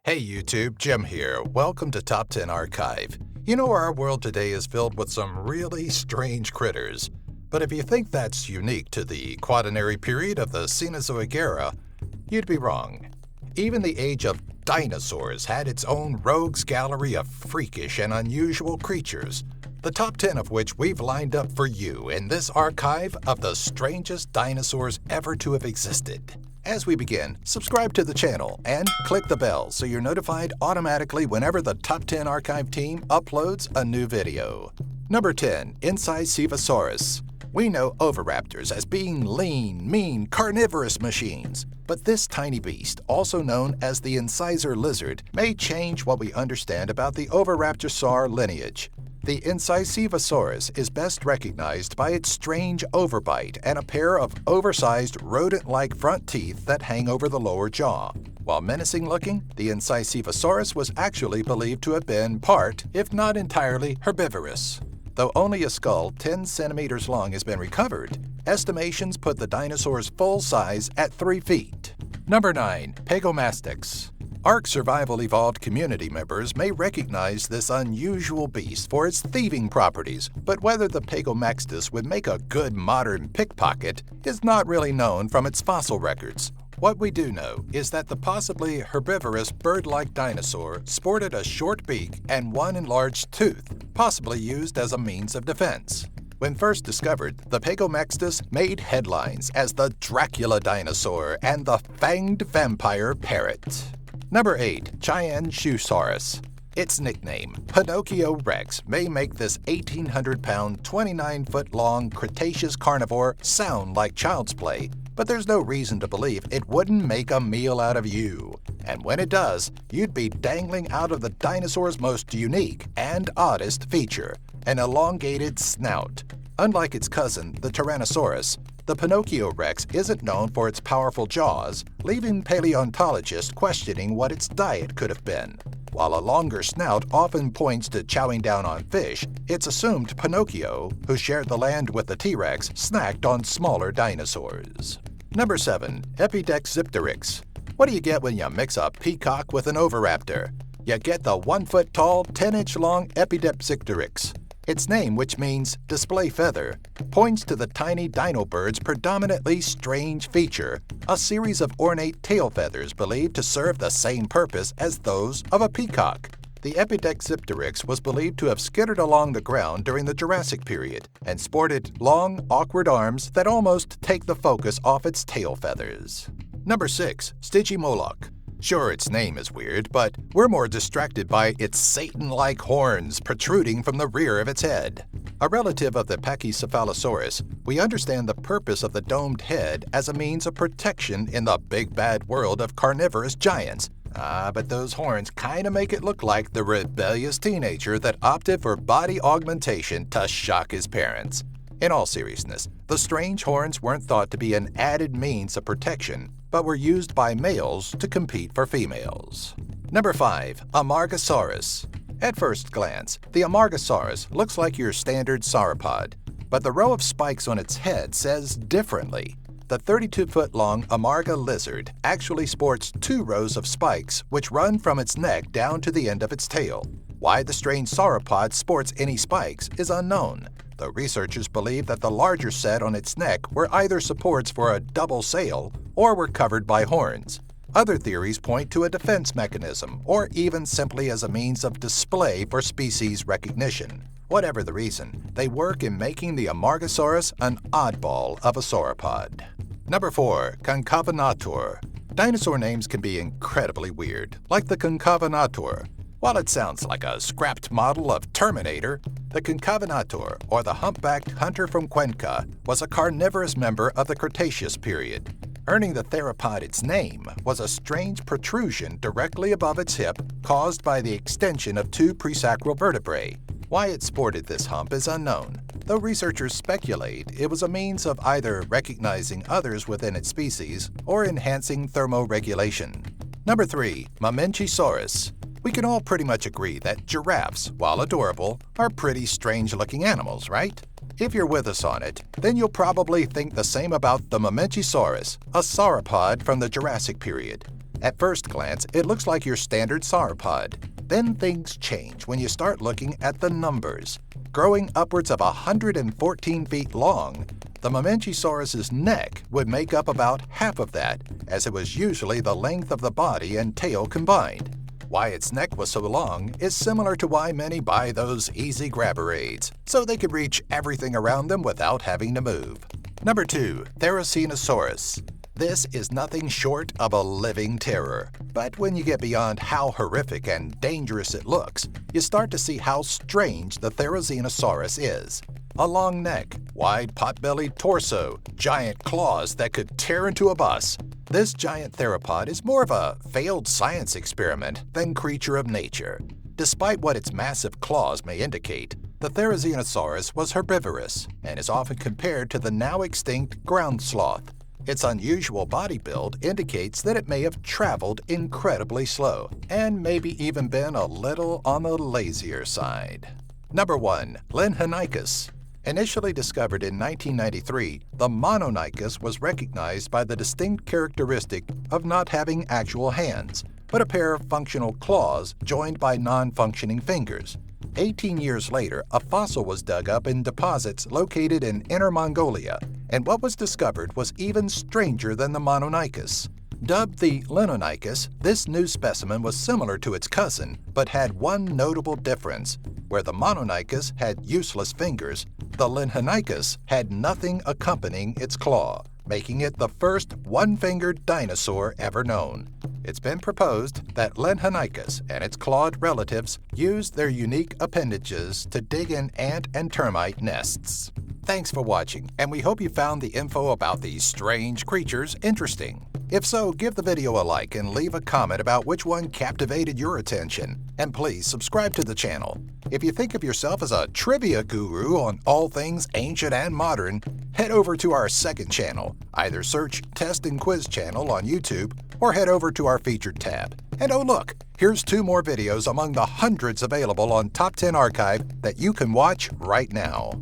Hey YouTube, Jim here. Welcome to Top 10 Archive. You know our world today is filled with some really strange critters. But if you think that's unique to the quaternary period of the Cenozoic era, you'd be wrong. Even the age of dinosaurs had its own rogues gallery of freakish and unusual creatures, the top 10 of which we've lined up for you in this archive of the strangest dinosaurs ever to have existed. As we begin, subscribe to the channel and click the bell so you're notified automatically whenever the Top 10 Archive team uploads a new video. Number 10. Incisivosaurus. We know oviraptors as being lean, mean, carnivorous machines, but this tiny beast, also known as the incisor lizard, may change what we understand about the oviraptorosaur lineage. The Incisivosaurus is best recognized by its strange overbite and a pair of oversized rodent-like front teeth that hang over the lower jaw. While menacing-looking, the Incisivosaurus was actually believed to have been part, if not entirely, herbivorous. Though only a skull 10 centimeters long has been recovered, estimations put the dinosaur's full size at 3 feet. Number 9. Pegomastax. Ark Survival Evolved community members may recognize this unusual beast for its thieving properties, but whether the Pegomastax would make a good modern pickpocket is not really known from its fossil records. What we do know is that the possibly herbivorous bird-like dinosaur sported a short beak and one enlarged tooth, possibly used as a means of defense. When first discovered, the Pegomastax made headlines as the Dracula dinosaur and the fanged vampire parrot. Number 8. Qianzhousaurus. Its nickname, Pinocchio Rex, may make this 1,800-pound, 29-foot-long Cretaceous carnivore sound like child's play, but there's no reason to believe it wouldn't make a meal out of you. And when it does, you'd be dangling out of the dinosaur's most unique and oddest feature, an elongated snout. Unlike its cousin, the Tyrannosaurus, the Pinocchio Rex isn't known for its powerful jaws, leaving paleontologists questioning what its diet could have been. While a longer snout often points to chowing down on fish, it's assumed Pinocchio, who shared the land with the T-Rex, snacked on smaller dinosaurs. Number 7. Epidexipteryx. What do you get when you mix a peacock with an oviraptor? You get the 1-foot-tall, 10-inch-long Epidexipteryx. Its name, which means display feather, points to the tiny dino bird's predominantly strange feature, a series of ornate tail feathers believed to serve the same purpose as those of a peacock. The Epidexipteryx was believed to have skittered along the ground during the Jurassic period and sported long, awkward arms that almost take the focus off its tail feathers. Number 6. Stygimoloch. Sure, its name is weird, but we're more distracted by its Satan-like horns protruding from the rear of its head. A relative of the Pachycephalosaurus, we understand the purpose of the domed head as a means of protection in the big bad world of carnivorous giants. But those horns kinda make it look like the rebellious teenager that opted for body augmentation to shock his parents. In all seriousness, the strange horns weren't thought to be an added means of protection, but were used by males to compete for females. Number 5. Amargasaurus. At first glance, the Amargasaurus looks like your standard sauropod, but the row of spikes on its head says differently. The 32-foot-long Amarga lizard actually sports 2 rows of spikes which run from its neck down to the end of its tail. Why the strange sauropod sports any spikes is unknown, though researchers believe that the larger set on its neck were either supports for a double sail or were covered by horns. Other theories point to a defense mechanism, or even simply as a means of display for species recognition. Whatever the reason, they work in making the Amargasaurus an oddball of a sauropod. Number 4. Concavenator. Dinosaur names can be incredibly weird, like the Concavenator. While it sounds like a scrapped model of Terminator, the Concavenator, or the humpbacked hunter from Cuenca, was a carnivorous member of the Cretaceous period. Earning the theropod its name was a strange protrusion directly above its hip caused by the extension of 2 presacral vertebrae. Why it sported this hump is unknown, though researchers speculate it was a means of either recognizing others within its species or enhancing thermoregulation. Number 3. Mamenchiasaurus. We can all pretty much agree that giraffes, while adorable, are pretty strange-looking animals, right? If you're with us on it, then you'll probably think the same about the Mamenchiasaurus, a sauropod from the Jurassic period. At first glance, it looks like your standard sauropod. Then things change when you start looking at the numbers. Growing upwards of 114 feet long, the Mamenchiasaurus's neck would make up about half of that, as it was usually the length of the body and tail combined. Why its neck was so long is similar to why many buy those easy grabber aids, so they can reach everything around them without having to move. Number 2. Therizinosaurus. This is nothing short of a living terror. But when you get beyond how horrific and dangerous it looks, you start to see how strange the Therizinosaurus is. A long neck, wide pot-bellied torso, giant claws that could tear into a bus. This giant theropod is more of a failed science experiment than creature of nature. Despite what its massive claws may indicate, the Therizinosaurus was herbivorous and is often compared to the now extinct ground sloth. Its unusual body build indicates that it may have traveled incredibly slow and maybe even been a little on the lazier side. Number 1. Linhenykus. Initially discovered in 1993, the Mamenchiasaurus was recognized by the distinct characteristic of not having actual hands, but a pair of functional claws joined by non-functioning fingers. 18 years later, a fossil was dug up in deposits located in Inner Mongolia, and what was discovered was even stranger than the Mamenchiasaurus. Dubbed the Linhenykus, this new specimen was similar to its cousin, but had one notable difference. Where the Mamenchiasaurus had useless fingers, the Linhenykus had nothing accompanying its claw, making it the first one-fingered dinosaur ever known. It's been proposed that Linhenykus and its clawed relatives used their unique appendages to dig in ant and termite nests. Thanks for watching, and we hope you found the info about these strange creatures interesting. If so, give the video a like and leave a comment about which one captivated your attention. And please subscribe to the channel. If you think of yourself as a trivia guru on all things ancient and modern, head over to our second channel. Either search Test and Quiz Channel on YouTube or head over to our featured tab. And oh look, here's 2 more videos among the hundreds available on Top 10 Archive that you can watch right now.